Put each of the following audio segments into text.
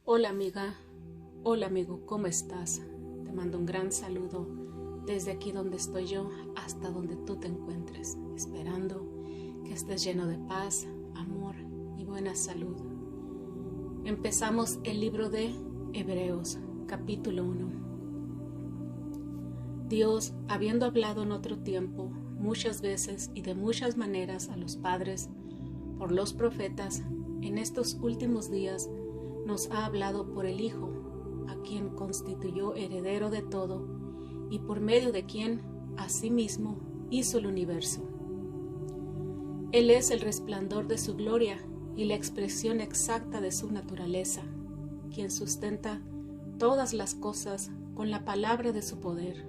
Hola amiga, hola amigo, ¿cómo estás? Te mando un gran saludo desde aquí donde estoy yo hasta donde tú te encuentres, esperando que estés lleno de paz, amor y buena salud. Empezamos el libro de Hebreos, capítulo 1. Dios, habiendo hablado en otro tiempo, muchas veces y de muchas maneras a los padres, por los profetas, en estos últimos días nos ha hablado por el Hijo, a quien constituyó heredero de todo y por medio de quien, asimismo, hizo el universo. Él es el resplandor de su gloria y la expresión exacta de su naturaleza, quien sustenta todas las cosas con la palabra de su poder.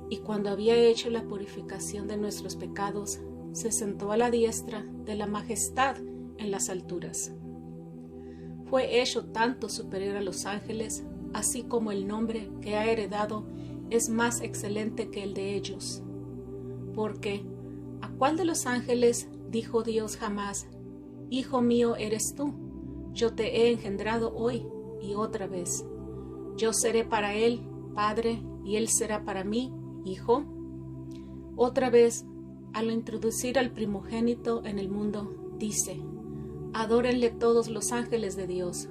Y cuando había hecho la purificación de nuestros pecados, se sentó a la diestra de la majestad en las alturas. Fue hecho tanto superior a los ángeles, así como el nombre que ha heredado es más excelente que el de ellos. Porque, ¿a cuál de los ángeles dijo Dios jamás: Hijo mío eres tú, yo te he engendrado hoy y otra vez? Yo seré para él padre y él será para mí hijo. Otra vez, al introducir al primogénito en el mundo, dice: Adórenle todos los ángeles de Dios.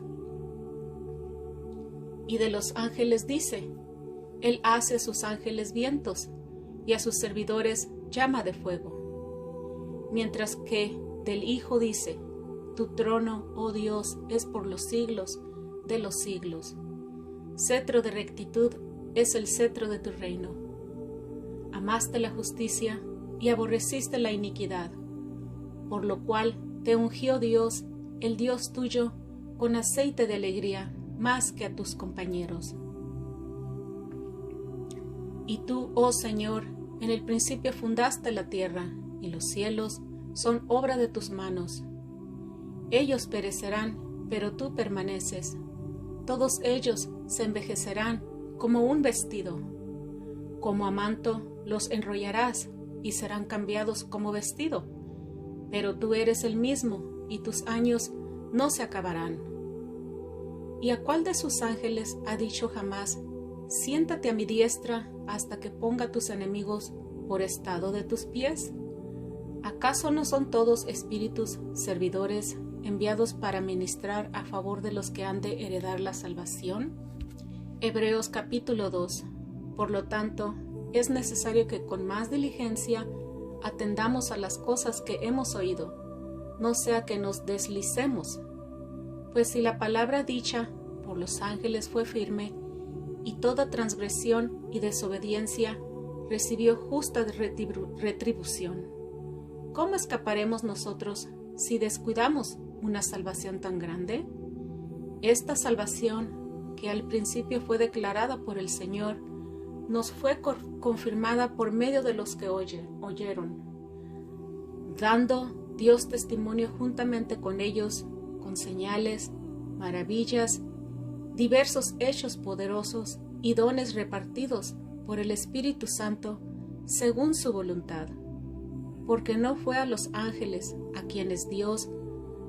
Y de los ángeles dice: Él hace a sus ángeles vientos y a sus servidores llama de fuego. Mientras que del Hijo dice: Tu trono, oh Dios, es por los siglos de los siglos. Cetro de rectitud es el cetro de tu reino. Amaste la justicia y aborreciste la iniquidad, por lo cual te ungió Dios, el Dios tuyo, con aceite de alegría más que a tus compañeros. Y tú, oh Señor, en el principio fundaste la tierra, y los cielos son obra de tus manos. Ellos perecerán, pero tú permaneces. Todos ellos se envejecerán como un vestido. Como a manto los enrollarás, y serán cambiados como vestido. Pero tú eres el mismo, y tus años no se acabarán. ¿Y a cuál de sus ángeles ha dicho jamás: Siéntate a mi diestra hasta que ponga tus enemigos por estrado de tus pies? ¿Acaso no son todos espíritus servidores enviados para ministrar a favor de los que han de heredar la salvación? Hebreos capítulo 2. Por lo tanto, es necesario que con más diligencia atendamos a las cosas que hemos oído, no sea que nos deslicemos. Pues si la palabra dicha por los ángeles fue firme, y toda transgresión y desobediencia recibió justa retribución, ¿cómo escaparemos nosotros si descuidamos una salvación tan grande? Esta salvación, que al principio fue declarada por el Señor, nos fue confirmada por medio de los que oyeron, dando Dios testimonio juntamente con ellos, con señales, maravillas, diversos hechos poderosos y dones repartidos por el Espíritu Santo según su voluntad. Porque no fue a los ángeles a quienes Dios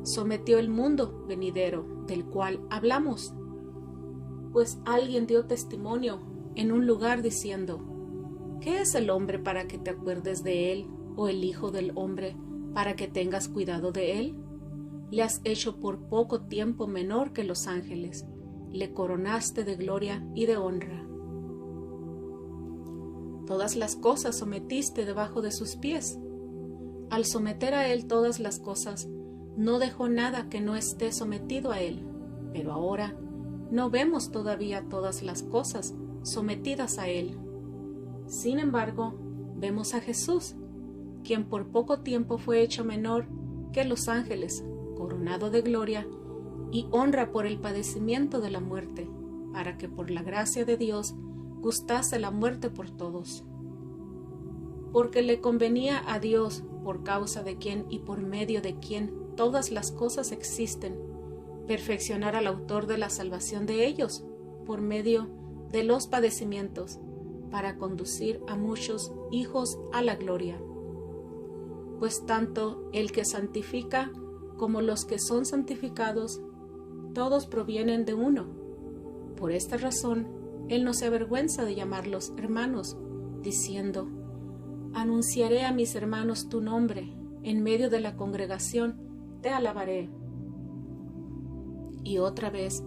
sometió el mundo venidero del cual hablamos, pues alguien dio testimonio en un lugar diciendo: ¿Qué es el hombre para que te acuerdes de él, o el hijo del hombre para que tengas cuidado de él? Le has hecho por poco tiempo menor que los ángeles, le coronaste de gloria y de honra. Todas las cosas sometiste debajo de sus pies. Al someter a él todas las cosas, no dejó nada que no esté sometido a él. Pero ahora no vemos todavía todas las cosas sometidas a él. Sin embargo, vemos a Jesús, quien por poco tiempo fue hecho menor que los ángeles, coronado de gloria y honra por el padecimiento de la muerte, para que por la gracia de Dios gustase la muerte por todos. Porque le convenía a Dios, por causa de quien y por medio de quien todas las cosas existen, perfeccionar al autor de la salvación de ellos, por medio de los padecimientos, para conducir a muchos hijos a la gloria. Pues tanto el que santifica como los que son santificados todos provienen de uno. Por esta razón, Él no se avergüenza de llamarlos hermanos, diciendo: anunciaré a mis hermanos tu nombre, en medio de la congregación te alabaré. Y otra vez,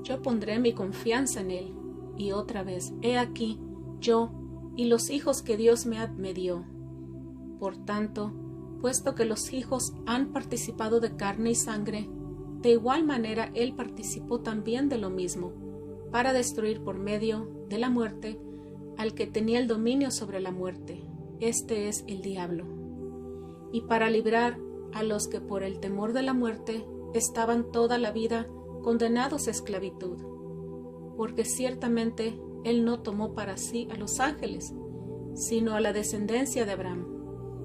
yo pondré mi confianza en Él, y otra vez, he aquí, yo y los hijos que Dios me dio. Por tanto, puesto que los hijos han participado de carne y sangre, de igual manera Él participó también de lo mismo, para destruir por medio de la muerte al que tenía el dominio sobre la muerte, este es el diablo, y para librar a los que por el temor de la muerte estaban toda la vida condenados a esclavitud, porque ciertamente Él no tomó para sí a los ángeles, sino a la descendencia de Abraham.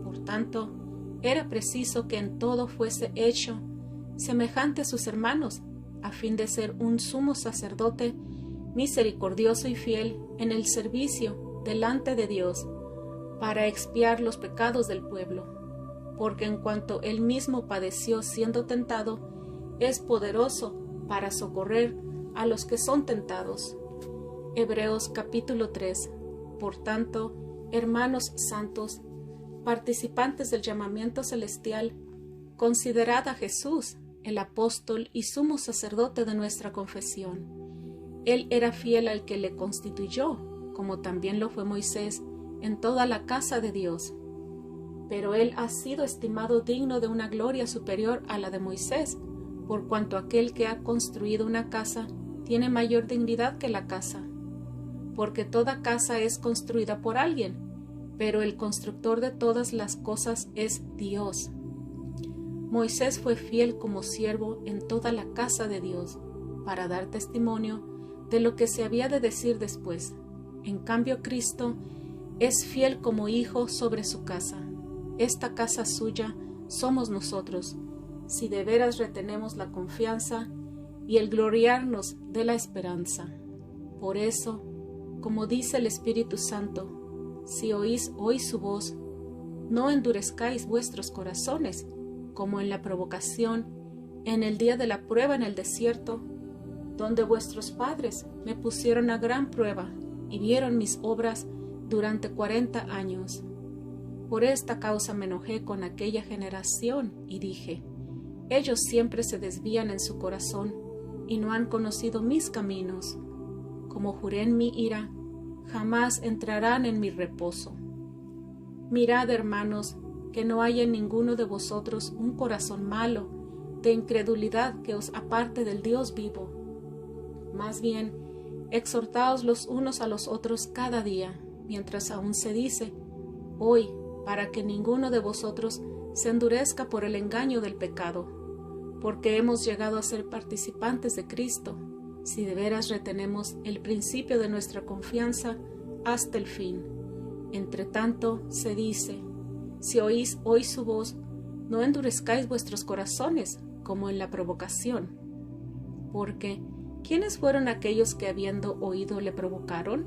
Por tanto, era preciso que en todo fuese hecho semejante a sus hermanos, a fin de ser un sumo sacerdote misericordioso y fiel en el servicio delante de Dios, para expiar los pecados del pueblo, porque en cuanto Él mismo padeció siendo tentado, es poderoso para socorrer a los que son tentados. Hebreos capítulo 3. Por tanto, hermanos santos, participantes del llamamiento celestial, considerad a Jesús, el apóstol y sumo sacerdote de nuestra confesión. Él era fiel al que le constituyó, como también lo fue Moisés, en toda la casa de Dios. Pero él ha sido estimado digno de una gloria superior a la de Moisés, por cuanto aquel que ha construido una casa tiene mayor dignidad que la casa. Porque toda casa es construida por alguien, pero el constructor de todas las cosas es Dios. Moisés fue fiel como siervo en toda la casa de Dios, para dar testimonio de lo que se había de decir después. En cambio, Cristo es fiel como hijo sobre su casa. Esta casa suya somos nosotros, si de veras retenemos la confianza y el gloriarnos de la esperanza. Por eso, como dice el Espíritu Santo, si oís hoy su voz, no endurezcáis vuestros corazones, como en la provocación, en el día de la prueba en el desierto, donde vuestros padres me pusieron a gran prueba y vieron mis obras durante 40 años. Por esta causa me enojé con aquella generación y dije: ellos siempre se desvían en su corazón y no han conocido mis caminos. Como juré en mi ira, jamás entrarán en mi reposo. Mirad, hermanos, que no haya en ninguno de vosotros un corazón malo, de incredulidad que os aparte del Dios vivo. Más bien, exhortaos los unos a los otros cada día, mientras aún se dice, hoy, para que ninguno de vosotros se endurezca por el engaño del pecado, porque hemos llegado a ser participantes de Cristo, si de veras retenemos el principio de nuestra confianza hasta el fin. Entre tanto, se dice, si oís hoy su voz, no endurezcáis vuestros corazones, como en la provocación. Porque, ¿quiénes fueron aquellos que habiendo oído le provocaron?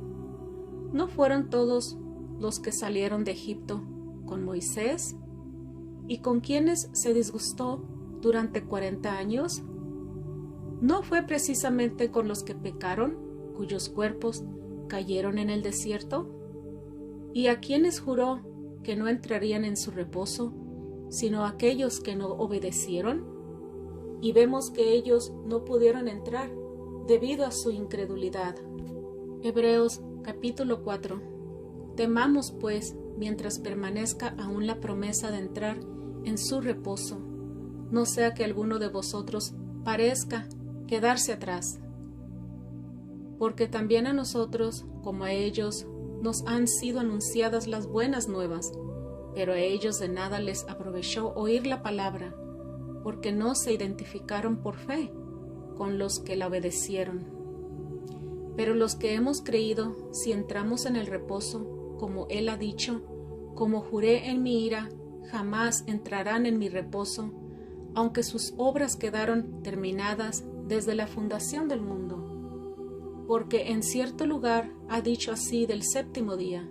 ¿No fueron todos los que salieron de Egipto con Moisés? ¿Y con quienes se disgustó durante 40 años? ¿No fue precisamente con los que pecaron, cuyos cuerpos cayeron en el desierto? ¿Y a quienes juró que no entrarían en su reposo, sino a aquellos que no obedecieron? Y vemos que ellos no pudieron entrar debido a su incredulidad. Hebreos capítulo 4. Temamos, pues, mientras permanezca aún la promesa de entrar en su reposo, no sea que alguno de vosotros parezca quedarse atrás. Porque también a nosotros, como a ellos, nos han sido anunciadas las buenas nuevas, pero a ellos de nada les aprovechó oír la palabra, porque no se identificaron por fe con los que la obedecieron. Pero los que hemos creído, si entramos en el reposo, como Él ha dicho, como juré en mi ira, jamás entrarán en mi reposo, aunque sus obras quedaron terminadas desde la fundación del mundo. Porque en cierto lugar ha dicho así del séptimo día,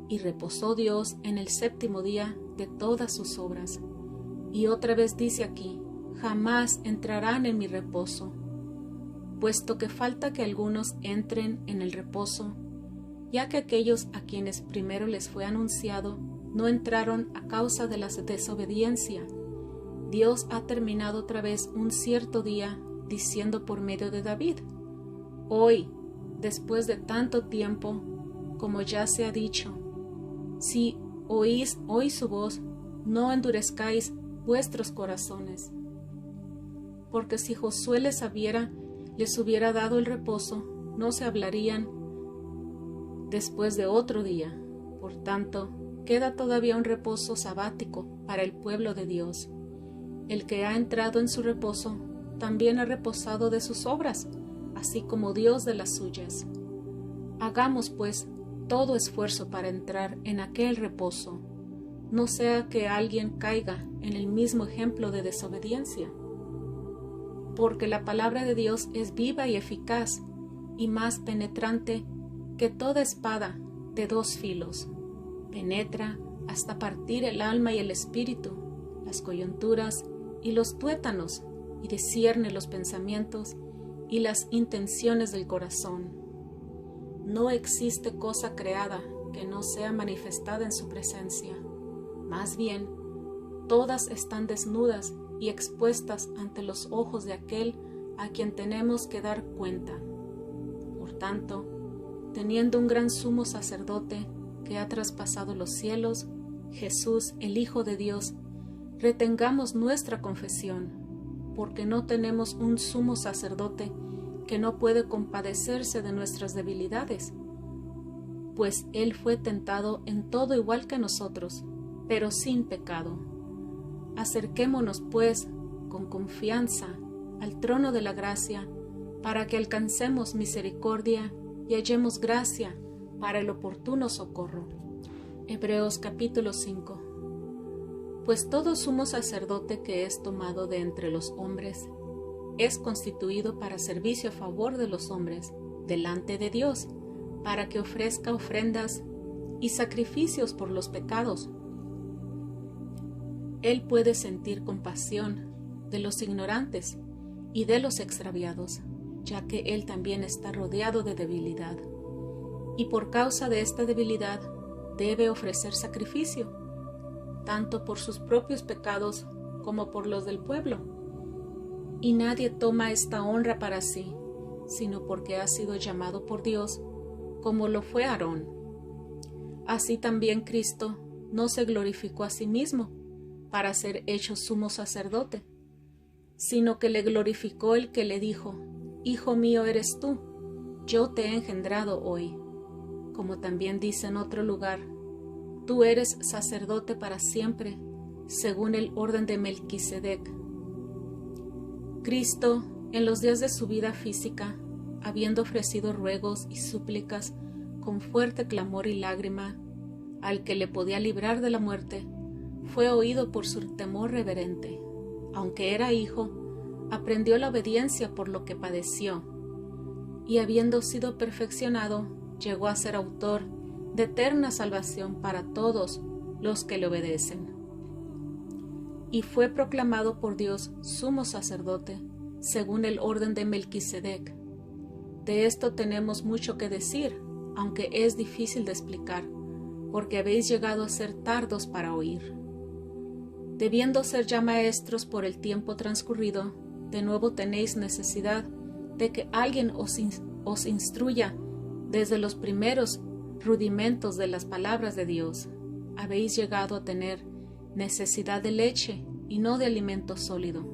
y reposó Dios en el séptimo día de todas sus obras. Y otra vez dice aquí, jamás entrarán en mi reposo, puesto que falta que algunos entren en el reposo, ya que aquellos a quienes primero les fue anunciado no entraron a causa de la desobediencia. Dios ha terminado otra vez un cierto día diciendo por medio de David: hoy, después de tanto tiempo, como ya se ha dicho, si oís hoy su voz, no endurezcáis vuestros corazones. Porque si Josué les hubiera dado el reposo, no se hablarían después de otro día. Por tanto, queda todavía un reposo sabático para el pueblo de Dios. El que ha entrado en su reposo también ha reposado de sus obras, así como Dios de las suyas. Hagamos, pues, todo esfuerzo para entrar en aquel reposo, no sea que alguien caiga en el mismo ejemplo de desobediencia. Porque la palabra de Dios es viva y eficaz, y más penetrante que toda espada de dos filos. Penetra hasta partir el alma y el espíritu, las coyunturas y los tuétanos, y discierne los pensamientos y las intenciones del corazón. No existe cosa creada que no sea manifestada en su presencia. Más bien, todas están desnudas y expuestas ante los ojos de aquel a quien tenemos que dar cuenta. Por tanto, teniendo un gran sumo sacerdote que ha traspasado los cielos, Jesús, el Hijo de Dios, retengamos nuestra confesión, porque no tenemos un sumo sacerdote que no puede compadecerse de nuestras debilidades, pues Él fue tentado en todo igual que nosotros, pero sin pecado. Acerquémonos, pues, con confianza al trono de la gracia, para que alcancemos misericordia y hallemos gracia para el oportuno socorro. Hebreos capítulo 5. Pues todo sumo sacerdote que es tomado de entre los hombres es constituido para servicio a favor de los hombres delante de Dios, para que ofrezca ofrendas y sacrificios por los pecados. Él puede sentir compasión de los ignorantes y de los extraviados, ya que él también está rodeado de debilidad, y por causa de esta debilidad debe ofrecer sacrificio, tanto por sus propios pecados como por los del pueblo. Y nadie toma esta honra para sí, sino porque ha sido llamado por Dios, como lo fue Aarón. Así también Cristo no se glorificó a sí mismo para ser hecho sumo sacerdote, sino que le glorificó el que le dijo: Hijo mío eres tú, yo te he engendrado hoy. Como también dice en otro lugar: tú eres sacerdote para siempre, según el orden de Melquisedec. Cristo, en los días de su vida física, habiendo ofrecido ruegos y súplicas con fuerte clamor y lágrima al que le podía librar de la muerte, fue oído por su temor reverente. Aunque era hijo, aprendió la obediencia por lo que padeció, y habiendo sido perfeccionado, llegó a ser autor de eterna salvación para todos los que le obedecen. Y fue proclamado por Dios sumo sacerdote, según el orden de Melquisedec. De esto tenemos mucho que decir, aunque es difícil de explicar, porque habéis llegado a ser tardos para oír. Debiendo ser ya maestros por el tiempo transcurrido, de nuevo tenéis necesidad de que alguien os instruya desde los primeros rudimentos de las palabras de Dios. Habéis llegado a tener necesidad de leche y no de alimento sólido,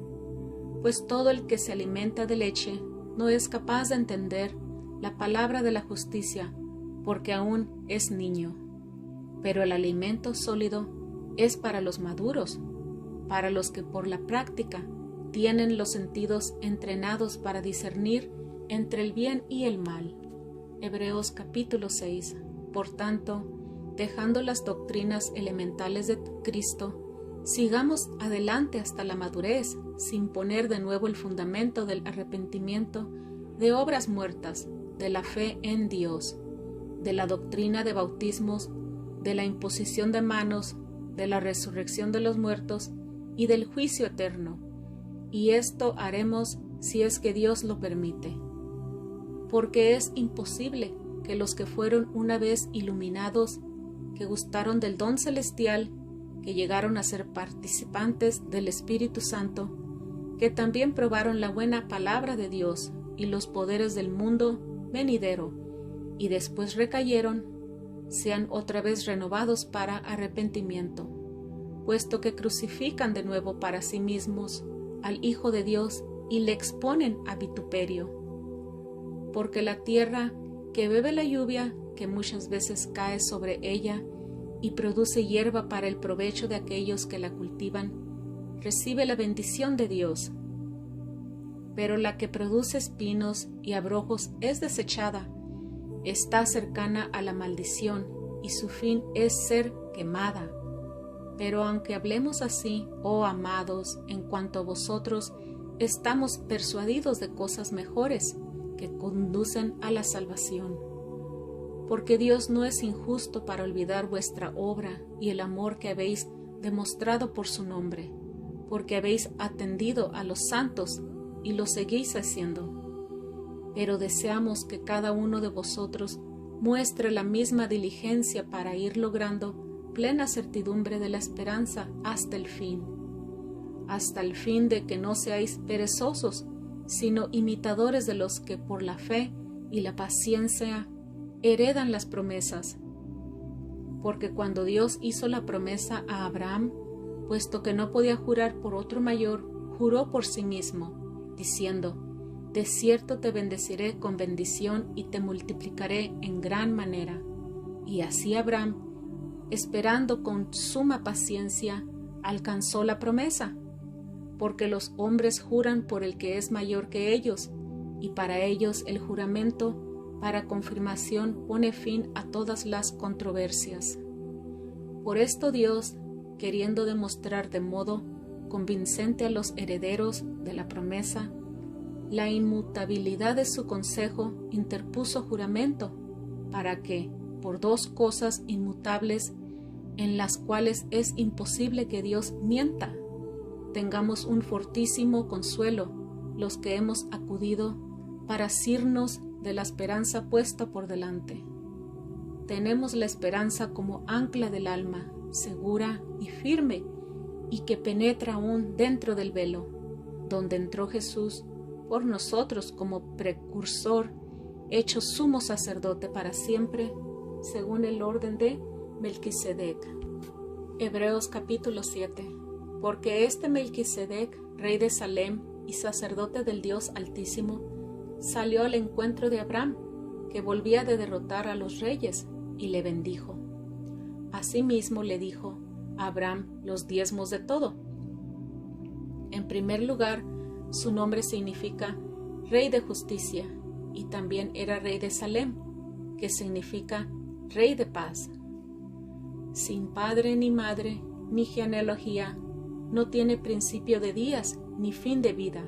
pues todo el que se alimenta de leche no es capaz de entender la palabra de la justicia, porque aún es niño. Pero el alimento sólido es para los maduros, para los que por la práctica tienen los sentidos entrenados para discernir entre el bien y el mal. Hebreos capítulo 6. Por tanto, dejando las doctrinas elementales de Cristo, sigamos adelante hasta la madurez, sin poner de nuevo el fundamento del arrepentimiento, de obras muertas, de la fe en Dios, de la doctrina de bautismos, de la imposición de manos, de la resurrección de los muertos y del juicio eterno. Y esto haremos si es que Dios lo permite. porque es imposible que los que fueron una vez iluminados, que gustaron del don celestial, que llegaron a ser participantes del Espíritu Santo, que también probaron la buena palabra de Dios y los poderes del mundo venidero, y después recayeron, sean otra vez renovados para arrepentimiento, puesto que crucifican de nuevo para sí mismos al Hijo de Dios y le exponen a vituperio. Porque la tierra que bebe la lluvia, que muchas veces cae sobre ella y produce hierba para el provecho de aquellos que la cultivan, recibe la bendición de Dios. Pero la que produce espinos y abrojos es desechada, está cercana a la maldición, y su fin es ser quemada. Pero aunque hablemos así, oh amados, en cuanto a vosotros, estamos persuadidos de cosas mejores que conducen a la salvación. Porque Dios no es injusto para olvidar vuestra obra y el amor que habéis demostrado por su nombre, porque habéis atendido a los santos y lo seguís haciendo. Pero deseamos que cada uno de vosotros muestre la misma diligencia para ir logrando plena certidumbre de la esperanza hasta el fin de que no seáis perezosos, sino imitadores de los que por la fe y la paciencia heredan las promesas. Porque cuando Dios hizo la promesa a Abraham, puesto que no podía jurar por otro mayor, juró por sí mismo, diciendo: de cierto te bendeciré con bendición y te multiplicaré en gran manera. Y así Abraham, esperando con suma paciencia, alcanzó la promesa, porque los hombres juran por el que es mayor que ellos, y para ellos el juramento para confirmación pone fin a todas las controversias. Por esto Dios, queriendo demostrar de modo convincente a los herederos de la promesa la inmutabilidad de su consejo, interpuso juramento, para que, por dos cosas inmutables, en las cuales es imposible que Dios mienta, tengamos un fortísimo consuelo los que hemos acudido para asirnos de la esperanza puesta por delante. Tenemos la esperanza como ancla del alma, segura y firme, y que penetra aún dentro del velo, donde entró Jesús por nosotros como precursor, hecho sumo sacerdote para siempre, según el orden de Melquisedec. Hebreos capítulo 7. Porque este Melquisedec, rey de Salem y sacerdote del Dios Altísimo, salió al encuentro de Abraham, que volvía de derrotar a los reyes, y le bendijo. Asimismo le dijo a Abraham los diezmos de todo. En primer lugar, su nombre significa Rey de Justicia, y también era rey de Salem, que significa Rey de Paz. Sin padre ni madre, ni genealogía, no tiene principio de días ni fin de vida,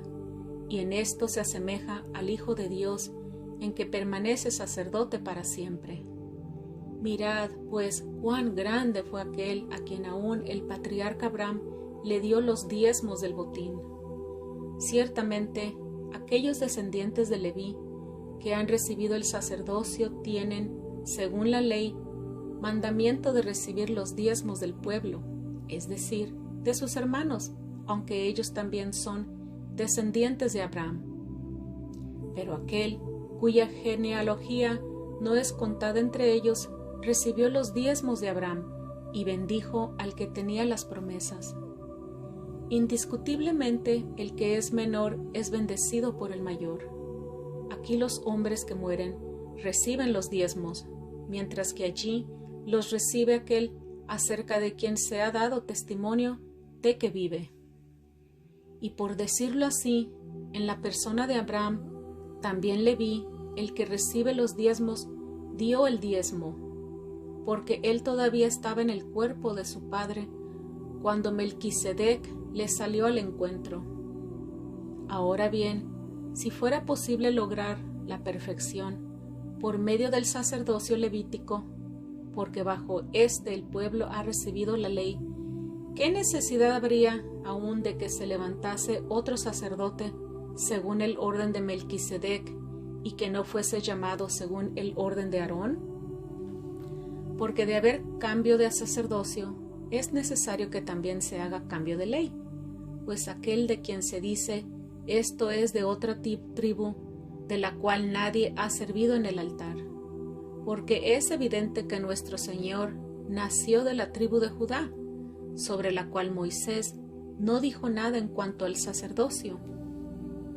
y en esto se asemeja al Hijo de Dios, en que permanece sacerdote para siempre. Mirad, pues, cuán grande fue aquel a quien aún el patriarca Abraham le dio los diezmos del botín. Ciertamente, aquellos descendientes de Leví que han recibido el sacerdocio tienen, según la ley, mandamiento de recibir los diezmos del pueblo, es decir, de sus hermanos, aunque ellos también son descendientes de Abraham. Pero aquel cuya genealogía no es contada entre ellos, recibió los diezmos de Abraham y bendijo al que tenía las promesas. Indiscutiblemente, el que es menor es bendecido por el mayor. Aquí los hombres que mueren reciben los diezmos, mientras que allí los recibe aquel acerca de quien se ha dado testimonio de que vive. Y por decirlo así, en la persona de Abraham, también Leví, el que recibe los diezmos, dio el diezmo, porque él todavía estaba en el cuerpo de su padre, cuando Melquisedec le salió al encuentro. Ahora bien, si fuera posible lograr la perfección por medio del sacerdocio levítico, porque bajo este el pueblo ha recibido la ley, ¿qué necesidad habría aún de que se levantase otro sacerdote según el orden de Melquisedec y que no fuese llamado según el orden de Aarón? Porque de haber cambio de sacerdocio, es necesario que también se haga cambio de ley, pues aquel de quien se dice, esto es de otra tribu, de la cual nadie ha servido en el altar. Porque es evidente que nuestro Señor nació de la tribu de Judá, sobre la cual Moisés no dijo nada en cuanto al sacerdocio.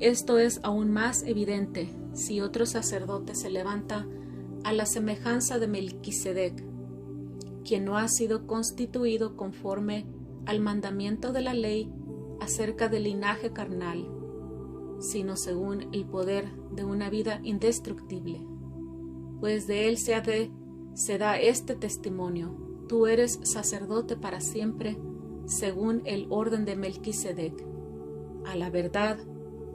Esto es aún más evidente si otro sacerdote se levanta a la semejanza de Melquisedec, quien no ha sido constituido conforme al mandamiento de la ley acerca del linaje carnal, sino según el poder de una vida indestructible. Pues de él se da este testimonio: tú eres sacerdote para siempre, según el orden de Melquisedec. A la verdad,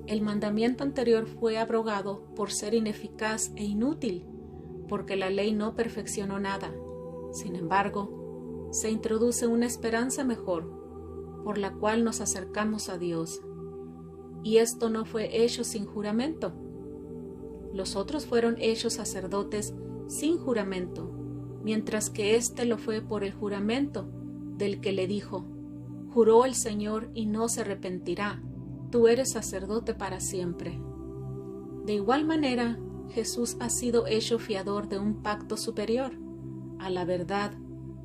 el mandamiento anterior fue abrogado por ser ineficaz e inútil, porque la ley no perfeccionó nada. Sin embargo, se introduce una esperanza mejor, por la cual nos acercamos a Dios. Y esto no fue hecho sin juramento. Los otros fueron hechos sacerdotes sin juramento, mientras que éste lo fue por el juramento del que le dijo: juró el Señor y no se arrepentirá, tú eres sacerdote para siempre. De igual manera, Jesús ha sido hecho fiador de un pacto superior. A la verdad,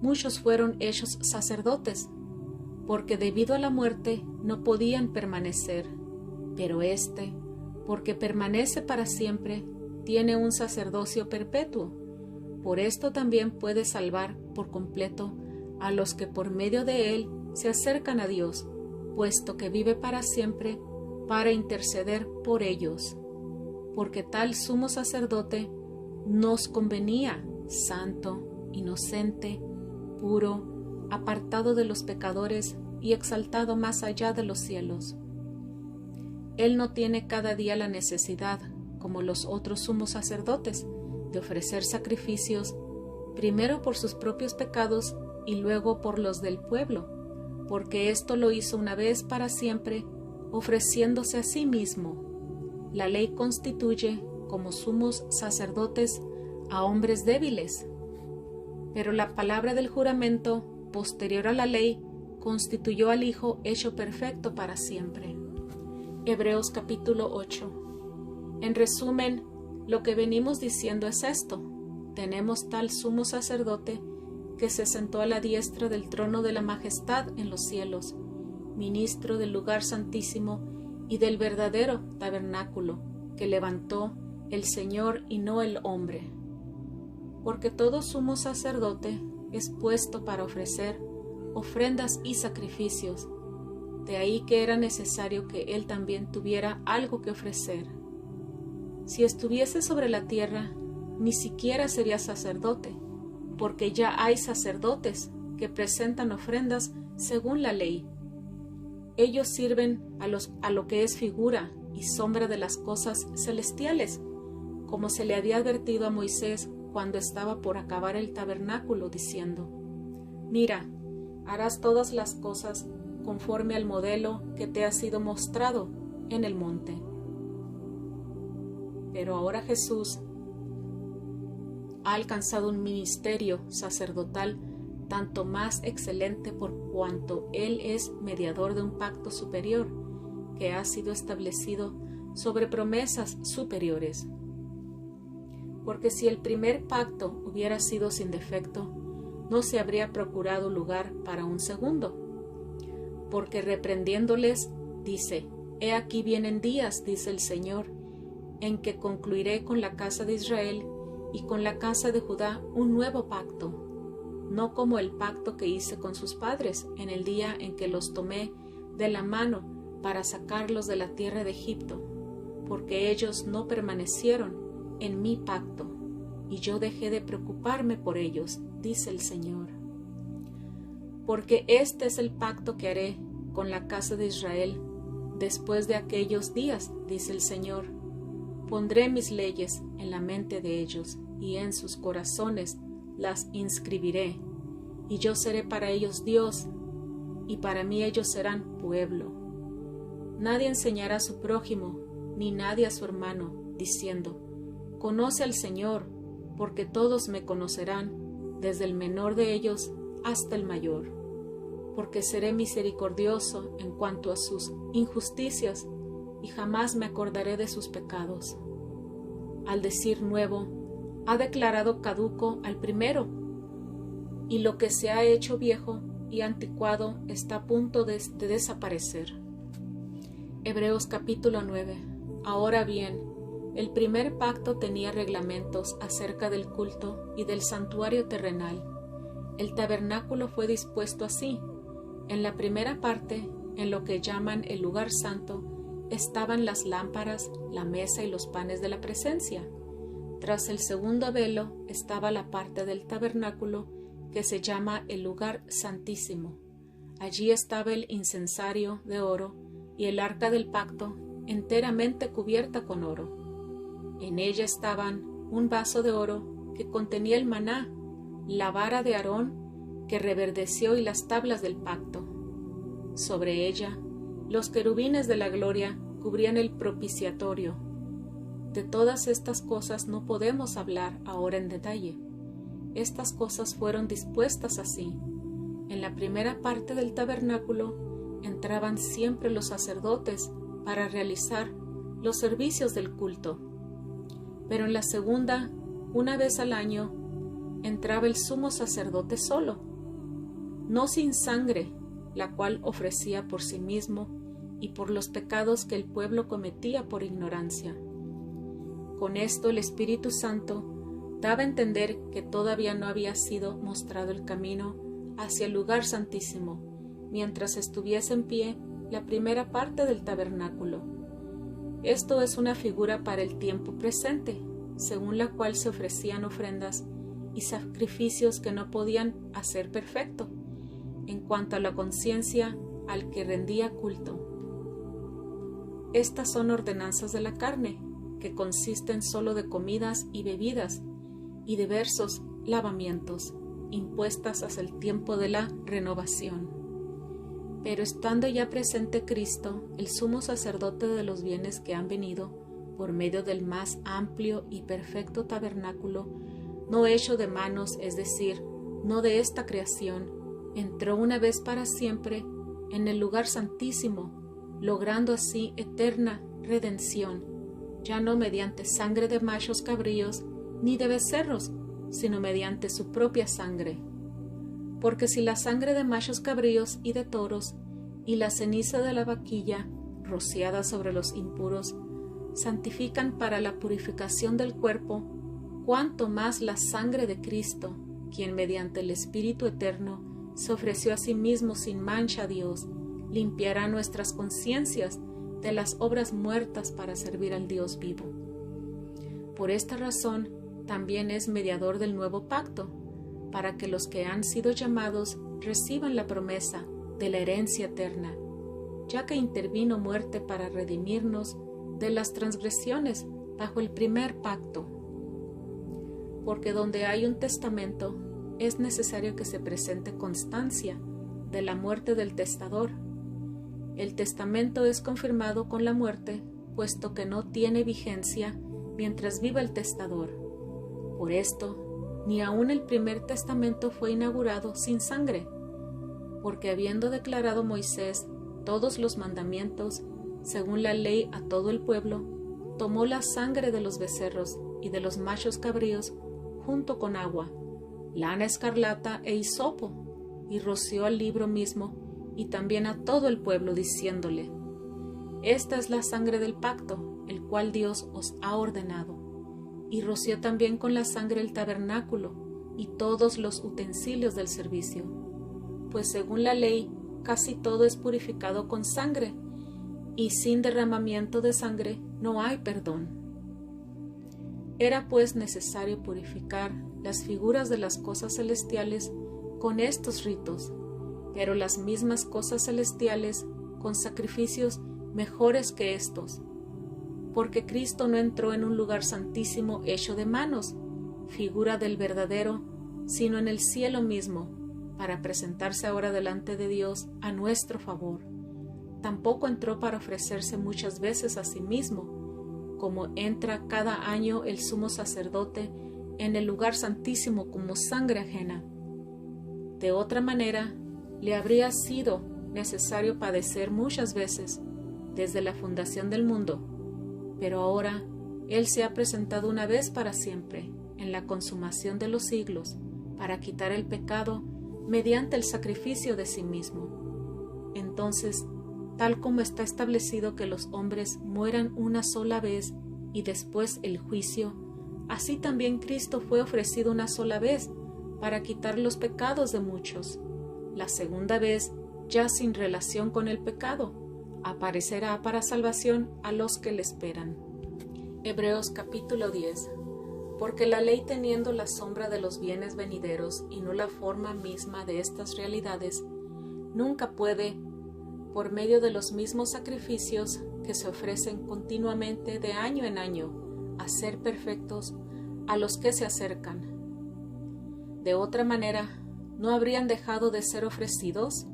muchos fueron hechos sacerdotes, porque debido a la muerte no podían permanecer, pero éste, porque permanece para siempre, tiene un sacerdocio perpetuo. Por esto también puede salvar por completo a los que por medio de él se acercan a Dios, puesto que vive para siempre para interceder por ellos. Porque tal sumo sacerdote nos convenía, santo, inocente, puro, apartado de los pecadores y exaltado más allá de los cielos. Él no tiene cada día la necesidad, como los otros sumos sacerdotes, de ofrecer sacrificios, primero por sus propios pecados y luego por los del pueblo, porque esto lo hizo una vez para siempre, ofreciéndose a sí mismo. La ley constituye como sumos sacerdotes a hombres débiles, pero la palabra del juramento, posterior a la ley, constituyó al Hijo hecho perfecto para siempre. Hebreos capítulo 8. En resumen, lo que venimos diciendo es esto: tenemos tal sumo sacerdote que se sentó a la diestra del trono de la majestad en los cielos, ministro del lugar santísimo y del verdadero tabernáculo que levantó el Señor y no el hombre. Porque todo sumo sacerdote es puesto para ofrecer ofrendas y sacrificios, de ahí que era necesario que él también tuviera algo que ofrecer. Si estuviese sobre la tierra, ni siquiera sería sacerdote, porque ya hay sacerdotes que presentan ofrendas según la ley. Ellos sirven a lo que es figura y sombra de las cosas celestiales, como se le había advertido a Moisés cuando estaba por acabar el tabernáculo, diciendo: mira, harás todas las cosas conforme al modelo que te ha sido mostrado en el monte. Pero ahora Jesús ha alcanzado un ministerio sacerdotal tanto más excelente por cuanto Él es mediador de un pacto superior que ha sido establecido sobre promesas superiores. Porque si el primer pacto hubiera sido sin defecto, no se habría procurado lugar para un segundo. Porque reprendiéndoles, dice: He aquí vienen días, dice el Señor, en que concluiré con la casa de Israel y con la casa de Judá un nuevo pacto, no como el pacto que hice con sus padres en el día en que los tomé de la mano para sacarlos de la tierra de Egipto, porque ellos no permanecieron en mi pacto, y yo dejé de preocuparme por ellos, dice el Señor. Porque este es el pacto que haré con la casa de Israel después de aquellos días, dice el Señor. Pondré mis leyes en la mente de ellos, y en sus corazones las inscribiré, y yo seré para ellos Dios, y para mí ellos serán pueblo. Nadie enseñará a su prójimo, ni nadie a su hermano, diciendo: Conoce al Señor, porque todos me conocerán, desde el menor de ellos hasta el mayor. Porque seré misericordioso en cuanto a sus injusticias, y jamás me acordaré de sus pecados. Al decir nuevo, ha declarado caduco al primero, y lo que se ha hecho viejo y anticuado está a punto de desaparecer. Hebreos capítulo 9. Ahora bien, el primer pacto tenía reglamentos acerca del culto y del santuario terrenal. El tabernáculo fue dispuesto así. En la primera parte, en lo que llaman el lugar santo, estaban las lámparas, la mesa y los panes de la presencia. Tras el segundo velo estaba la parte del tabernáculo que se llama el lugar santísimo. Allí estaba el incensario de oro y el arca del pacto enteramente cubierta con oro. En ella estaban un vaso de oro que contenía el maná, la vara de Aarón que reverdeció y las tablas del pacto. Sobre ella, los querubines de la gloria cubrían el propiciatorio. De todas estas cosas no podemos hablar ahora en detalle. Estas cosas fueron dispuestas así. En la primera parte del tabernáculo entraban siempre los sacerdotes para realizar los servicios del culto. Pero en la segunda, una vez al año, entraba el sumo sacerdote solo, no sin sangre, la cual ofrecía por sí mismo y por los pecados que el pueblo cometía por ignorancia. Con esto el Espíritu Santo daba a entender que todavía no había sido mostrado el camino hacia el lugar santísimo, mientras estuviese en pie la primera parte del tabernáculo. Esto es una figura para el tiempo presente, según la cual se ofrecían ofrendas y sacrificios que no podían hacer perfecto, en cuanto a la conciencia al que rendía culto. Estas son ordenanzas de la carne, que consisten solo de comidas y bebidas, y diversos lavamientos, impuestas hasta el tiempo de la renovación. Pero estando ya presente Cristo, el sumo sacerdote de los bienes que han venido, por medio del más amplio y perfecto tabernáculo, no hecho de manos, es decir, no de esta creación, entró una vez para siempre en el lugar santísimo, logrando así eterna redención, ya no mediante sangre de machos cabríos ni de becerros, sino mediante su propia sangre. Porque si la sangre de machos cabríos y de toros y la ceniza de la vaquilla, rociada sobre los impuros, santifican para la purificación del cuerpo, cuanto más la sangre de Cristo, quien mediante el Espíritu eterno se ofreció a sí mismo sin mancha a Dios, limpiará nuestras conciencias de las obras muertas para servir al Dios vivo. Por esta razón, también es mediador del nuevo pacto, para que los que han sido llamados reciban la promesa de la herencia eterna, ya que intervino muerte para redimirnos de las transgresiones bajo el primer pacto. Porque donde hay un testamento, es necesario que se presente constancia de la muerte del testador. El testamento es confirmado con la muerte, puesto que no tiene vigencia mientras viva el testador. Por esto, ni aun el primer testamento fue inaugurado sin sangre, porque habiendo declarado Moisés todos los mandamientos, según la ley a todo el pueblo, tomó la sangre de los becerros y de los machos cabríos junto con agua, lana escarlata e hisopo, y roció al libro mismo y también a todo el pueblo, diciéndole: Esta es la sangre del pacto, el cual Dios os ha ordenado. Y roció también con la sangre el tabernáculo y todos los utensilios del servicio. Pues según la ley, casi todo es purificado con sangre, y sin derramamiento de sangre no hay perdón. Era pues necesario purificar las figuras de las cosas celestiales con estos ritos, pero las mismas cosas celestiales con sacrificios mejores que estos, porque Cristo no entró en un lugar santísimo hecho de manos, figura del verdadero, sino en el cielo mismo, para presentarse ahora delante de Dios a nuestro favor. Tampoco entró para ofrecerse muchas veces a sí mismo, como entra cada año el sumo sacerdote en el lugar santísimo como sangre ajena. De otra manera, le habría sido necesario padecer muchas veces desde la fundación del mundo, pero ahora Él se ha presentado una vez para siempre, en la consumación de los siglos, para quitar el pecado mediante el sacrificio de sí mismo. Entonces, tal como está establecido que los hombres mueran una sola vez y después el juicio, así también Cristo fue ofrecido una sola vez para quitar los pecados de muchos. La segunda vez, ya sin relación con el pecado, aparecerá para salvación a los que le esperan. Hebreos capítulo 10. Porque la ley, teniendo la sombra de los bienes venideros y no la forma misma de estas realidades, nunca puede, por medio de los mismos sacrificios que se ofrecen continuamente de año en año, hacer perfectos a los que se acercan. De otra manera, ¿no habrían dejado de ser ofrecidos?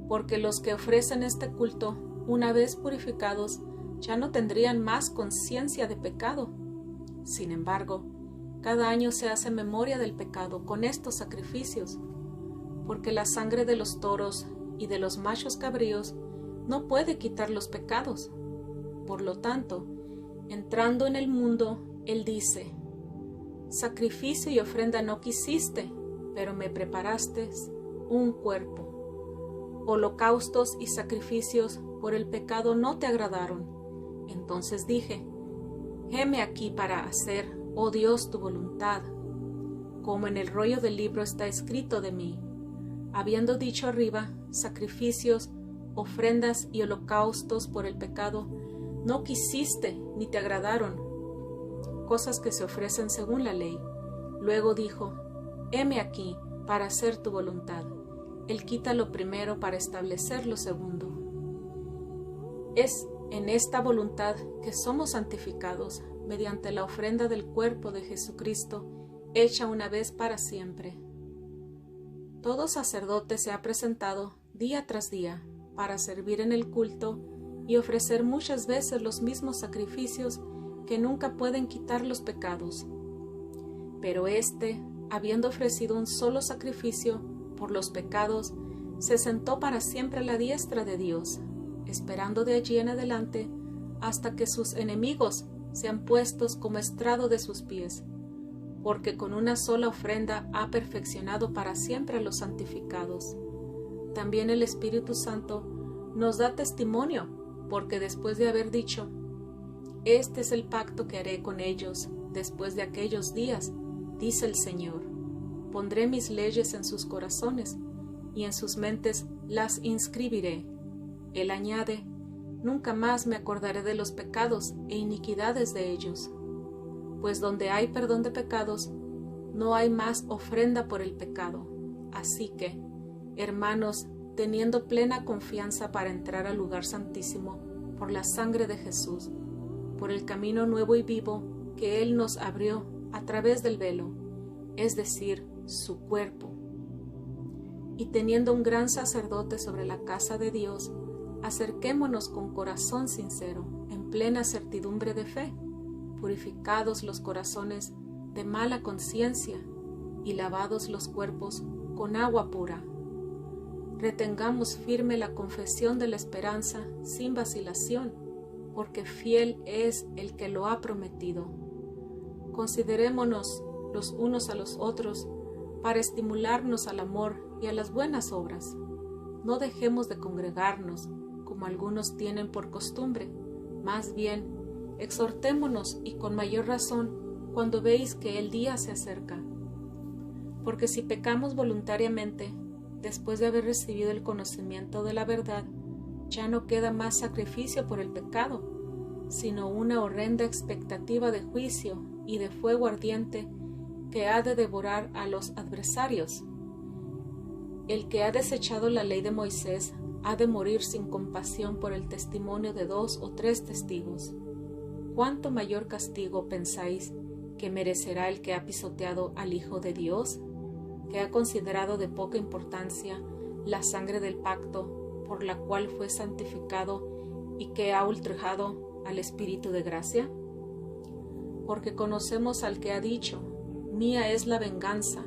Porque los que ofrecen este culto, una vez purificados, ya no tendrían más conciencia de pecado. Sin embargo, cada año se hace memoria del pecado con estos sacrificios, porque la sangre de los toros y de los machos cabríos no puede quitar los pecados. Por lo tanto, entrando en el mundo, Él dice: sacrificio y ofrenda no quisiste, pero me preparaste un cuerpo. Holocaustos y sacrificios por el pecado no te agradaron. Entonces dije: heme aquí para hacer, oh Dios, tu voluntad, como en el rollo del libro está escrito de mí. Habiendo dicho arriba, sacrificios, ofrendas y holocaustos por el pecado, no quisiste ni te agradaron, cosas que se ofrecen según la ley. Luego dijo: heme aquí para hacer tu voluntad. Él quita lo primero para establecer lo segundo. Es en esta voluntad que somos santificados mediante la ofrenda del cuerpo de Jesucristo, hecha una vez para siempre. Todo sacerdote se ha presentado día tras día para servir en el culto y ofrecer muchas veces los mismos sacrificios que nunca pueden quitar los pecados. Pero éste, habiendo ofrecido un solo sacrificio por los pecados, se sentó para siempre a la diestra de Dios, esperando de allí en adelante hasta que sus enemigos sean puestos como estrado de sus pies, porque con una sola ofrenda ha perfeccionado para siempre a los santificados. También el Espíritu Santo nos da testimonio, porque después de haber dicho: este es el pacto que haré con ellos después de aquellos días, dice el Señor, pondré mis leyes en sus corazones y en sus mentes las inscribiré. Él añade: nunca más me acordaré de los pecados e iniquidades de ellos. Pues donde hay perdón de pecados, no hay más ofrenda por el pecado. Así que, hermanos, teniendo plena confianza para entrar al lugar santísimo por la sangre de Jesús, por el camino nuevo y vivo que Él nos abrió a través del velo, es decir, su cuerpo. Y teniendo un gran sacerdote sobre la casa de Dios, acerquémonos con corazón sincero, en plena certidumbre de fe, purificados los corazones de mala conciencia y lavados los cuerpos con agua pura. Retengamos firme la confesión de la esperanza sin vacilación, porque fiel es el que lo ha prometido. Considerémonos los unos a los otros para estimularnos al amor y a las buenas obras. No dejemos de congregarnos, como algunos tienen por costumbre, más bien, exhortémonos y con mayor razón cuando veis que el día se acerca. Porque si pecamos voluntariamente, después de haber recibido el conocimiento de la verdad, ya no queda más sacrificio por el pecado, sino una horrenda expectativa de juicio y de fuego ardiente que ha de devorar a los adversarios. El que ha desechado la ley de Moisés ha de morir sin compasión por el testimonio de 2 o 3 testigos. ¿Cuánto mayor castigo pensáis que merecerá el que ha pisoteado al Hijo de Dios, que ha considerado de poca importancia la sangre del pacto por la cual fue santificado y que ha ultrajado al Espíritu de gracia? porque conocemos al que ha dicho, mía es la venganza,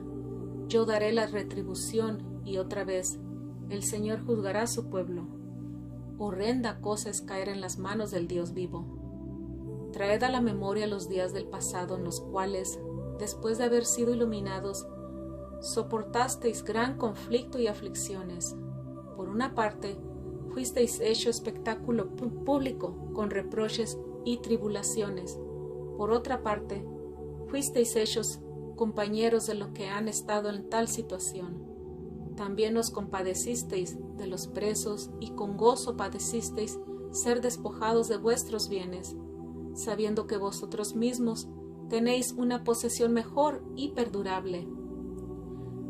yo daré la retribución, y otra vez, el Señor juzgará a su pueblo. Horrenda cosa es caer en las manos del Dios vivo. Traed a la memoria los días del pasado en los cuales, después de haber sido iluminados, soportasteis gran conflicto y aflicciones. Por una parte, fuisteis hecho espectáculo público con reproches y tribulaciones. Por otra parte, fuisteis hechos compañeros de los que han estado en tal situación. También os compadecisteis de los presos y con gozo padecisteis ser despojados de vuestros bienes, sabiendo que vosotros mismos tenéis una posesión mejor y perdurable.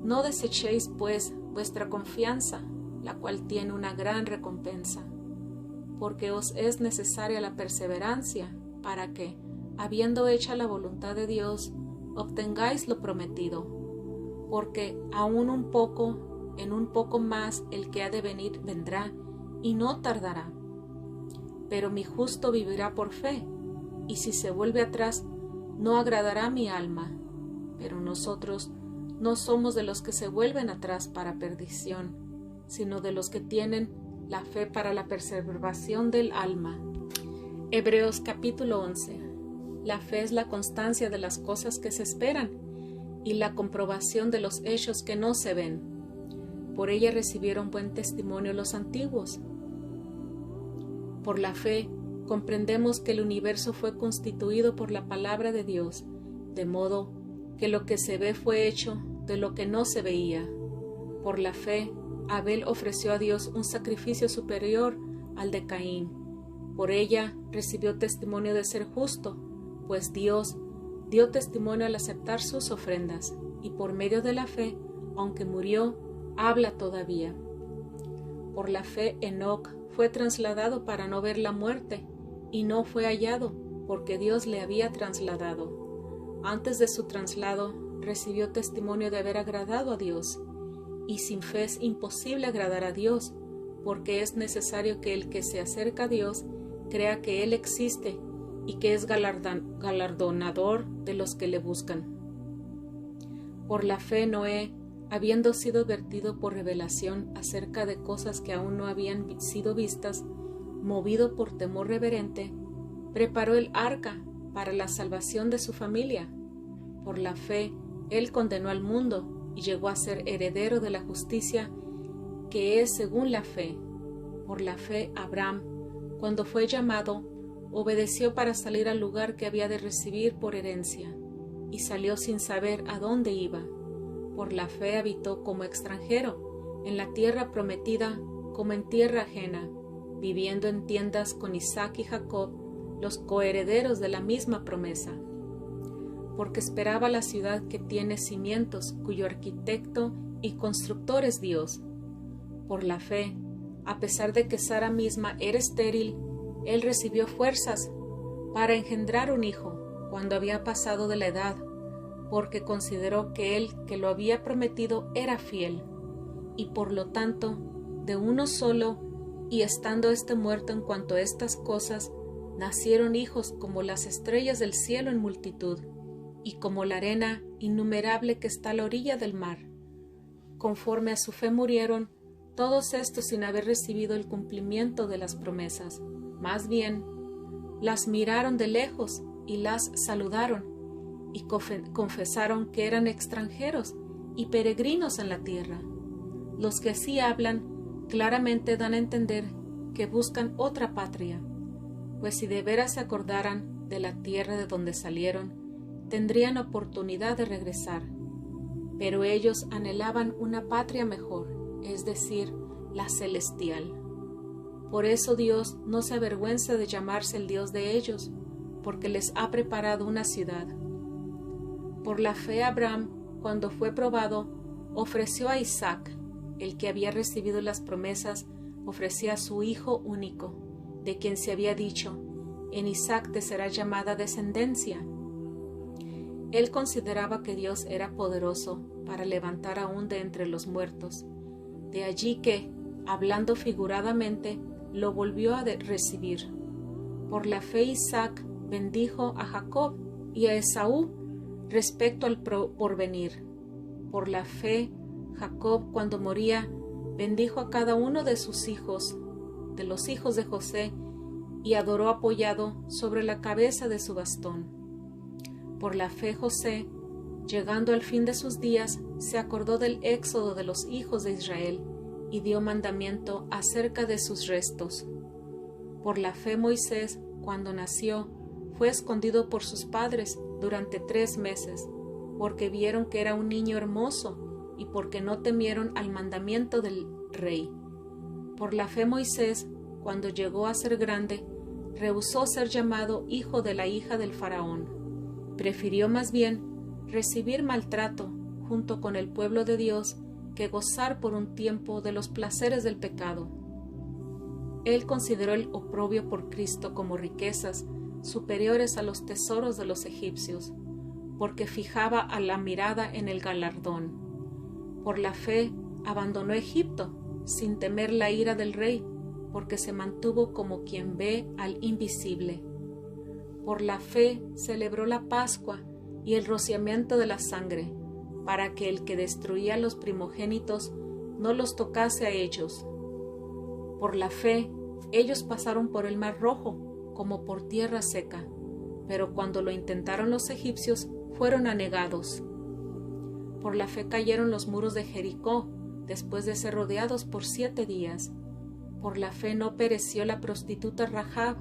No desechéis, pues, vuestra confianza, la cual tiene una gran recompensa, porque os es necesaria la perseverancia, para que, habiendo hecha la voluntad de Dios, obtengáis lo prometido. Porque aún en un poco más el que ha de venir vendrá, y no tardará. Pero mi justo vivirá por fe, y si se vuelve atrás, no agradará a mi alma. Pero nosotros no somos de los que se vuelven atrás para perdición, sino de los que tienen la fe para la preservación del alma. Hebreos capítulo 11. La fe es la constancia de las cosas que se esperan y la comprobación de los hechos que no se ven. Por ella recibieron buen testimonio los antiguos. Por la fe comprendemos que el universo fue constituido por la palabra de Dios, de modo que lo que se ve fue hecho de lo que no se veía. Por la fe, Abel ofreció a Dios un sacrificio superior al de Caín. Por ella recibió testimonio de ser justo, pues Dios dio testimonio al aceptar sus ofrendas, y por medio de la fe, aunque murió, habla todavía. Por la fe, Enoc fue trasladado para no ver la muerte, y no fue hallado, porque Dios le había trasladado. Antes de su traslado, recibió testimonio de haber agradado a Dios, y sin fe es imposible agradar a Dios, porque es necesario que el que se acerca a Dios crea que Él existe y que es galardonador de los que le buscan. Por la fe Noé, habiendo sido advertido por revelación acerca de cosas que aún no habían sido vistas, movido por temor reverente, preparó el arca para la salvación de su familia. Por la fe, él condenó al mundo y llegó a ser heredero de la justicia que es según la fe. Por la fe, Abraham, cuando fue llamado, obedeció para salir al lugar que había de recibir por herencia, y salió sin saber a dónde iba. Por la fe habitó como extranjero en la tierra prometida como en tierra ajena, viviendo en tiendas con Isaac y Jacob, los coherederos de la misma promesa. Porque esperaba la ciudad que tiene cimientos, cuyo arquitecto y constructor es Dios. Por la fe, a pesar de que Sara misma era estéril, él recibió fuerzas para engendrar un hijo cuando había pasado de la edad, porque consideró que él que lo había prometido era fiel, y por lo tanto, de uno solo, y estando éste muerto en cuanto a estas cosas, nacieron hijos como las estrellas del cielo en multitud, y como la arena innumerable que está a la orilla del mar. Conforme a su fe murieron, todos estos sin haber recibido el cumplimiento de las promesas. Más bien, las miraron de lejos y las saludaron, y confesaron que eran extranjeros y peregrinos en la tierra. Los que así hablan claramente dan a entender que buscan otra patria, pues si de veras se acordaran de la tierra de donde salieron, tendrían oportunidad de regresar. Pero ellos anhelaban una patria mejor, es decir, la celestial. Por eso Dios no se avergüenza de llamarse el Dios de ellos, porque les ha preparado una ciudad. Por la fe Abraham, cuando fue probado, ofreció a Isaac, el que había recibido las promesas, ofrecía a su hijo único, de quien se había dicho, en Isaac te será llamada descendencia. Él consideraba que Dios era poderoso para levantar aún de entre los muertos. De allí que, hablando figuradamente, lo volvió a recibir. Por la fe Isaac bendijo a Jacob y a Esaú respecto al porvenir. Por la fe, Jacob, cuando moría, bendijo a cada uno de sus hijos, de los hijos de José, y adoró apoyado sobre la cabeza de su bastón. Por la fe, José, llegando al fin de sus días, se acordó del éxodo de los hijos de Israel y dio mandamiento acerca de sus restos. Por la fe, Moisés, cuando nació, fue escondido por sus padres durante 3 meses, porque vieron que era un niño hermoso y porque no temieron al mandamiento del rey. Por la fe, Moisés, cuando llegó a ser grande, rehusó ser llamado hijo de la hija del faraón. Prefirió más bien recibir maltrato junto con el pueblo de Dios que gozar por un tiempo de los placeres del pecado. Él consideró el oprobio por Cristo como riquezas superiores a los tesoros de los egipcios, porque fijaba a la mirada en el galardón. Por la fe abandonó Egipto, sin temer la ira del rey, porque se mantuvo como quien ve al invisible. Por la fe celebró la Pascua y el rociamiento de la sangre, para que el que destruía a los primogénitos no los tocase a ellos. Por la fe ellos pasaron por el Mar Rojo como por tierra seca, pero cuando lo intentaron los egipcios fueron anegados. Por la fe cayeron los muros de Jericó después de ser rodeados por 7 días. Por la fe no pereció la prostituta Rahab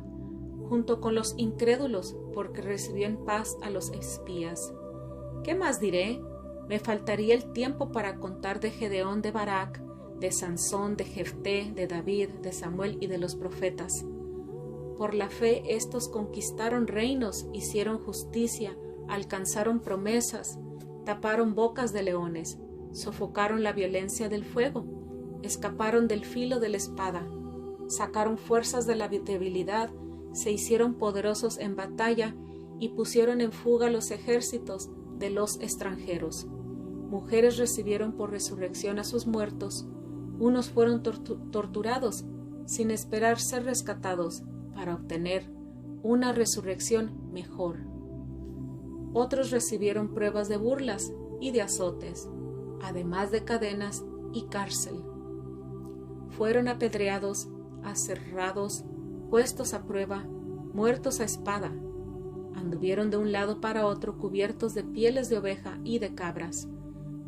junto con los incrédulos, porque recibió en paz a los espías. ¿Qué más diré? Me faltaría el tiempo para contar de Gedeón, de Barak, de Sansón, de Jefté, de David, de Samuel y de los profetas. Por la fe estos conquistaron reinos, hicieron justicia, alcanzaron promesas, taparon bocas de leones, sofocaron la violencia del fuego, escaparon del filo de la espada, sacaron fuerzas de la debilidad, se hicieron poderosos en batalla y pusieron en fuga los ejércitos de los extranjeros. Mujeres recibieron por resurrección a sus muertos, unos fueron torturados sin esperar ser rescatados para obtener una resurrección mejor. Otros recibieron pruebas de burlas y de azotes, además de cadenas y cárcel. Fueron apedreados, aserrados, puestos a prueba, muertos a espada. Anduvieron de un lado para otro cubiertos de pieles de oveja y de cabras,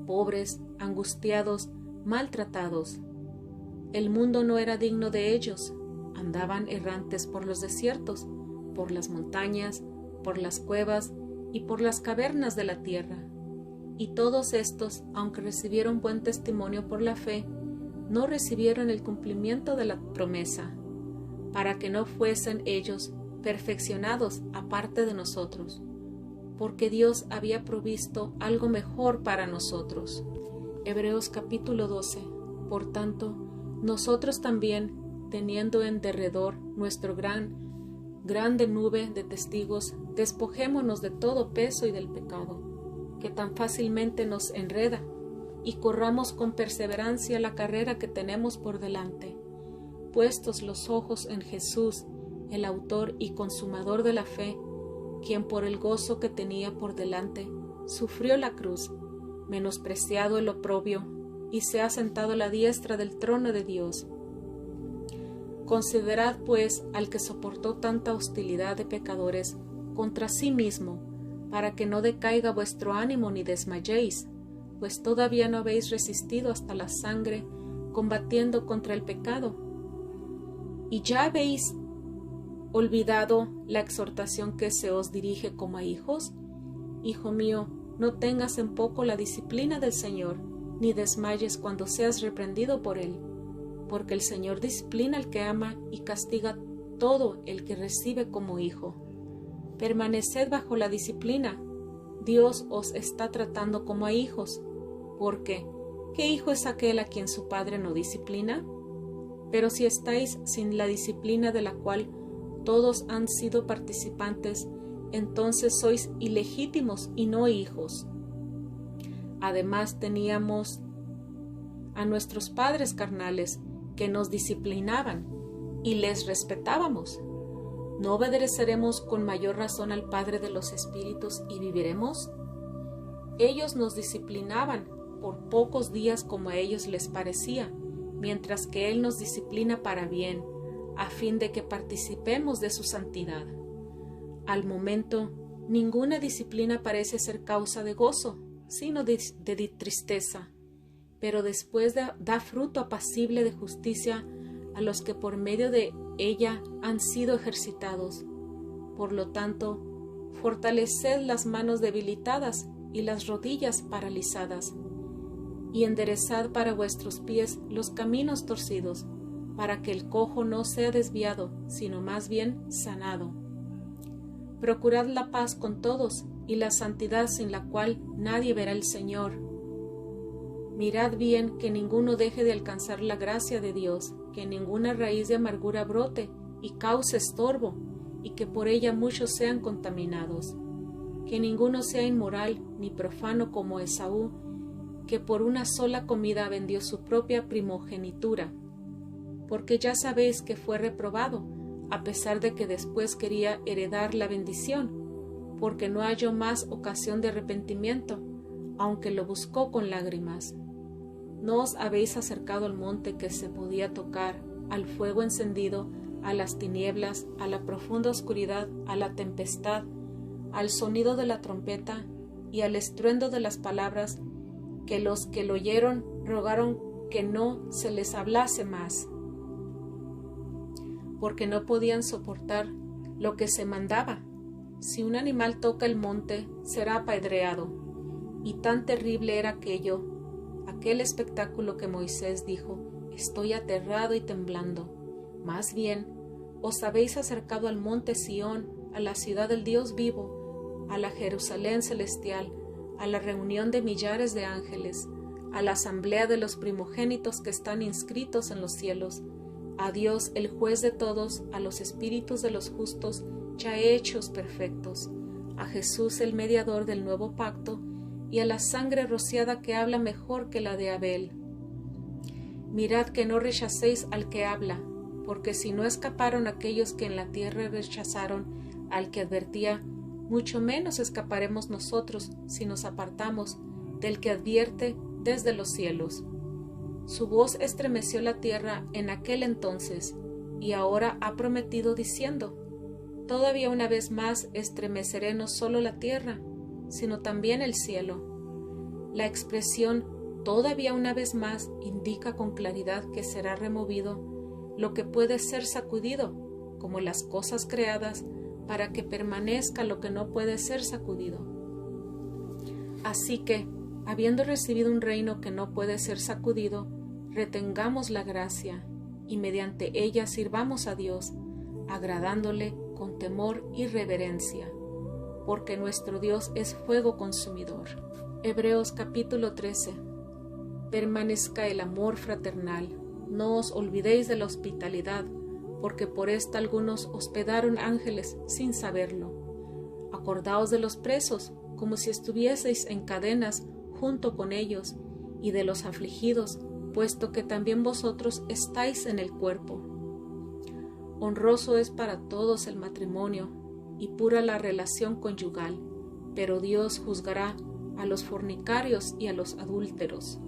pobres, angustiados, maltratados. El mundo no era digno de ellos. Andaban errantes por los desiertos, por las montañas, por las cuevas y por las cavernas de la tierra. Y todos estos, aunque recibieron buen testimonio por la fe, no recibieron el cumplimiento de la promesa, para que no fuesen ellos perfeccionados aparte de nosotros, porque Dios había provisto algo mejor para nosotros. Hebreos capítulo 12. Por tanto, nosotros también, teniendo en derredor nuestro grande nube de testigos, despojémonos de todo peso y del pecado, que tan fácilmente nos enreda, y corramos con perseverancia la carrera que tenemos por delante, puestos los ojos en Jesús, el autor y consumador de la fe, quien por el gozo que tenía por delante sufrió la cruz, menospreciado el oprobio, y se ha sentado a la diestra del trono de Dios. Considerad, pues, al que soportó tanta hostilidad de pecadores contra sí mismo, para que no decaiga vuestro ánimo ni desmayéis, pues todavía no habéis resistido hasta la sangre, combatiendo contra el pecado. ¿Y ya habéis olvidado la exhortación que se os dirige como a hijos? Hijo mío, no tengas en poco la disciplina del Señor, ni desmayes cuando seas reprendido por Él, porque el Señor disciplina al que ama y castiga todo el que recibe como hijo. Permaneced bajo la disciplina. Dios os está tratando como a hijos, porque ¿qué hijo es aquel a quien su padre no disciplina? Pero si estáis sin la disciplina de la cual todos han sido participantes, entonces sois ilegítimos y no hijos. Además teníamos a nuestros padres carnales que nos disciplinaban y les respetábamos. ¿no obedeceremos con mayor razón al Padre de los Espíritus y viviremos? Ellos nos disciplinaban por pocos días como a ellos les parecía, mientras que Él nos disciplina para bien, a fin de que participemos de su santidad. Al momento, ninguna disciplina parece ser causa de gozo, sino de tristeza, pero después da fruto apacible de justicia a los que por medio de ella han sido ejercitados. Por lo tanto, fortaleced las manos debilitadas y las rodillas paralizadas, y enderezad para vuestros pies los caminos torcidos, para que el cojo no sea desviado, sino más bien sanado. Procurad la paz con todos y la santidad sin la cual nadie verá al Señor. Mirad bien que ninguno deje de alcanzar la gracia de Dios, que ninguna raíz de amargura brote y cause estorbo, y que por ella muchos sean contaminados. Que ninguno sea inmoral ni profano como Esaú, que por una sola comida vendió su propia primogenitura. Porque ya sabéis que fue reprobado, a pesar de que después quería heredar la bendición, porque no halló más ocasión de arrepentimiento, aunque lo buscó con lágrimas. ¿No os habéis acercado al monte que se podía tocar, al fuego encendido, a las tinieblas, a la profunda oscuridad, a la tempestad, al sonido de la trompeta y al estruendo de las palabras, que los que lo oyeron rogaron que no se les hablase más, porque no podían soportar lo que se mandaba? Si un animal toca el monte, será apedreado. Y tan terrible era aquel espectáculo que Moisés dijo: estoy aterrado y temblando. Más bien, os habéis acercado al monte Sión, a la ciudad del Dios vivo, a la Jerusalén celestial, a la reunión de millares de ángeles, a la asamblea de los primogénitos que están inscritos en los cielos, a Dios el juez de todos, a los espíritus de los justos ya hechos perfectos, a Jesús el mediador del nuevo pacto, y a la sangre rociada que habla mejor que la de Abel. Mirad que no rechacéis al que habla, porque si no escaparon aquellos que en la tierra rechazaron al que advertía, mucho menos escaparemos nosotros si nos apartamos del que advierte desde los cielos. Su voz estremeció la tierra en aquel entonces, y ahora ha prometido diciendo: todavía una vez más estremeceré no solo la tierra, sino también el cielo. La expresión todavía una vez más indica con claridad que será removido lo que puede ser sacudido, como las cosas creadas, para que permanezca lo que no puede ser sacudido. Así que, habiendo recibido un reino que no puede ser sacudido, retengamos la gracia, y mediante ella sirvamos a Dios, agradándole con temor y reverencia, porque nuestro Dios es fuego consumidor. Hebreos capítulo 13. Permanezca el amor fraternal, no os olvidéis de la hospitalidad, porque por esta algunos hospedaron ángeles sin saberlo. Acordaos de los presos, como si estuvieseis en cadenas junto con ellos, y de los afligidos, puesto que también vosotros estáis en el cuerpo. Honroso es para todos el matrimonio, y pura la relación conyugal, pero Dios juzgará a los fornicarios y a los adúlteros.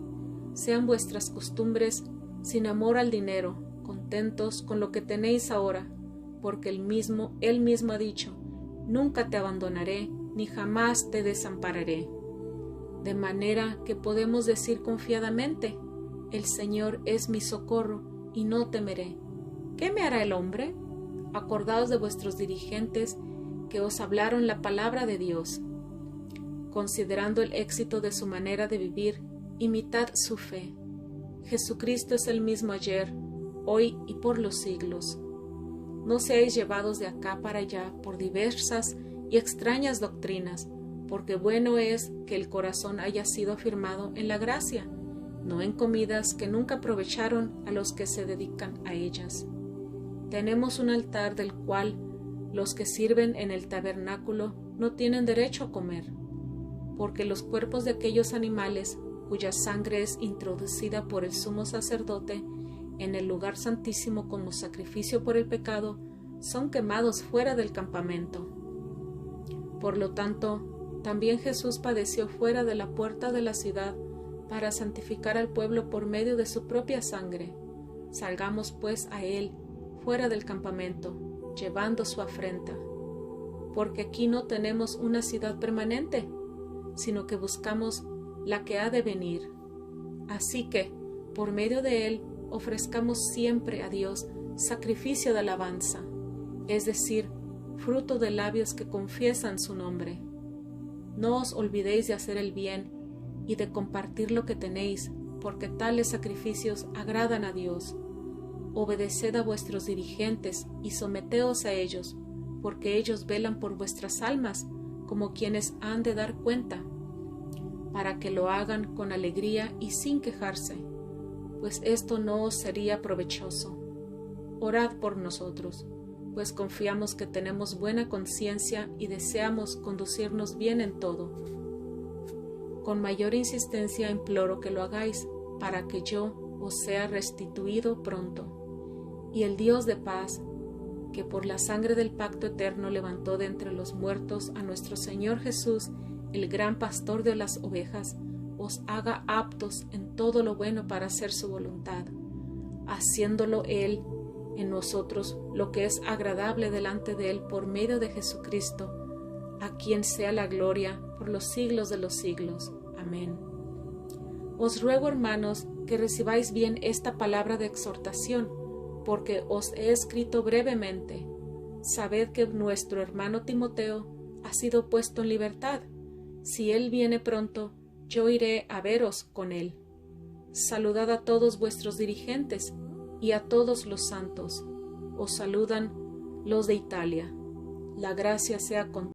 Sean vuestras costumbres sin amor al dinero, contentos con lo que tenéis ahora, porque Él mismo ha dicho: nunca te abandonaré, ni jamás te desampararé. De manera que podemos decir confiadamente: el Señor es mi socorro, y no temeré. ¿Qué me hará el hombre? Acordaos de vuestros dirigentes que os hablaron la palabra de Dios. Considerando el éxito de su manera de vivir, imitad su fe. Jesucristo es el mismo ayer, hoy y por los siglos. No seáis llevados de acá para allá por diversas y extrañas doctrinas, porque bueno es que el corazón haya sido afirmado en la gracia, no en comidas que nunca aprovecharon a los que se dedican a ellas. Tenemos un altar del cual los que sirven en el tabernáculo no tienen derecho a comer, porque los cuerpos de aquellos animales cuya sangre es introducida por el sumo sacerdote en el lugar santísimo como sacrificio por el pecado, son quemados fuera del campamento. Por lo tanto, también Jesús padeció fuera de la puerta de la ciudad para santificar al pueblo por medio de su propia sangre. Salgamos pues a él fuera del campamento, llevando su afrenta. Porque aquí no tenemos una ciudad permanente, sino que buscamos la que ha de venir. Así que, por medio de él, ofrezcamos siempre a Dios sacrificio de alabanza, es decir, fruto de labios que confiesan su nombre. No os olvidéis de hacer el bien y de compartir lo que tenéis, porque tales sacrificios agradan a Dios. Obedeced a vuestros dirigentes y someteos a ellos, porque ellos velan por vuestras almas como quienes han de dar cuenta, para que lo hagan con alegría y sin quejarse, pues esto no os sería provechoso. Orad por nosotros, pues confiamos que tenemos buena conciencia y deseamos conducirnos bien en todo. Con mayor insistencia imploro que lo hagáis, para que yo os sea restituido pronto. Y el Dios de paz, que por la sangre del pacto eterno levantó de entre los muertos a nuestro Señor Jesús, el gran pastor de las ovejas, os haga aptos en todo lo bueno para hacer su voluntad, haciéndolo Él en nosotros lo que es agradable delante de Él por medio de Jesucristo, a quien sea la gloria por los siglos de los siglos. Amén. Os ruego, hermanos, que recibáis bien esta palabra de exhortación, porque os he escrito brevemente. Sabed que nuestro hermano Timoteo ha sido puesto en libertad. Si él viene pronto, yo iré a veros con él. Saludad a todos vuestros dirigentes y a todos los santos. Os saludan los de Italia. La gracia sea con